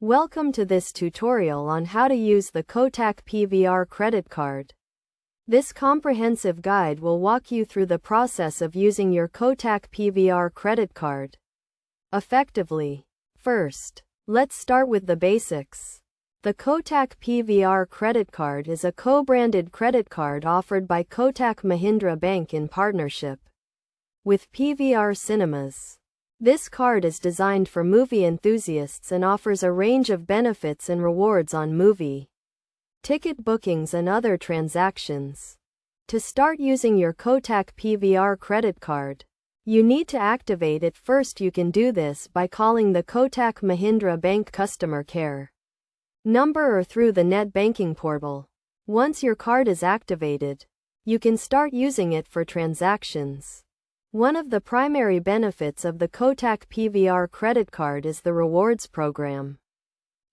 Welcome to this tutorial on how to use the Kotak PVR credit card. This comprehensive guide will walk you through the process of using your Kotak PVR credit card effectively. First, let's start with the basics. The Kotak PVR credit card is a co-branded credit card offered by Kotak Mahindra Bank in partnership with PVR Cinemas. This card is designed for movie enthusiasts and offers a range of benefits and rewards on movie ticket bookings and other transactions. To start using your Kotak PVR credit card, you need to activate it. First, you can do this by calling the Kotak Mahindra Bank customer care number or through the net banking portal. Once your card is activated, you can start using it for transactions. One of the primary benefits of the Kotak PVR credit card is the rewards program.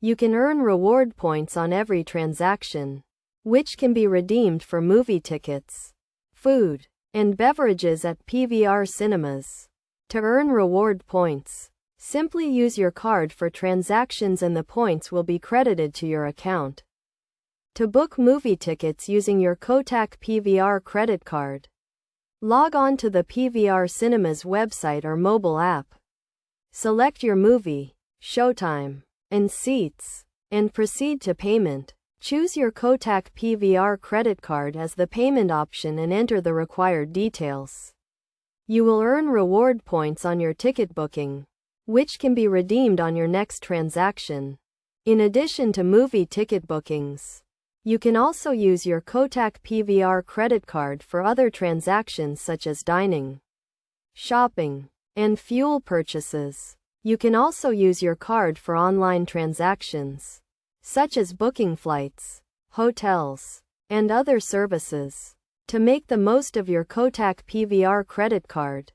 You can earn reward points on every transaction, which can be redeemed for movie tickets, food, and beverages at PVR Cinemas. To earn reward points, simply use your card for transactions and the points will be credited to your account. To book movie tickets using your Kotak PVR credit card, log on to the PVR Cinemas website or mobile app. Select your movie, showtime, and seats, and proceed to payment. Choose your Kotak PVR credit card as the payment option and enter the required details. You will earn reward points on your ticket booking, which can be redeemed on your next transaction. In addition to movie ticket bookings, you can also use your Kotak PVR credit card for other transactions such as dining, shopping, and fuel purchases. You can also use your card for online transactions, such as booking flights, hotels, and other services. To make the most of your Kotak PVR credit card,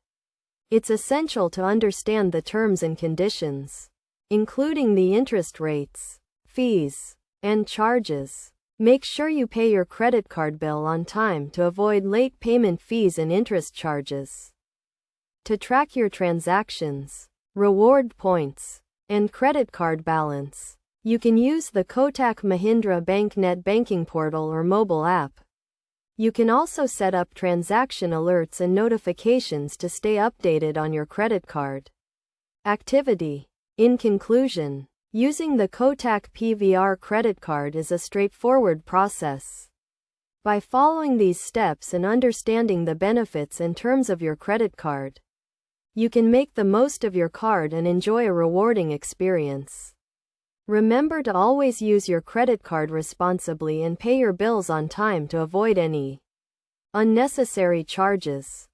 it's essential to understand the terms and conditions, including the interest rates, fees, and charges. Make sure you pay your credit card bill on time to avoid late payment fees and interest charges. To track your transactions, reward points, and credit card balance, you can use the Kotak Mahindra Bank net banking portal or mobile app. You can also set up transaction alerts and notifications to stay updated on your credit card activity. In conclusion, using the Kotak PVR credit card is a straightforward process. By following these steps and understanding the benefits and terms of your credit card, you can make the most of your card and enjoy a rewarding experience. Remember to always use your credit card responsibly and pay your bills on time to avoid any unnecessary charges.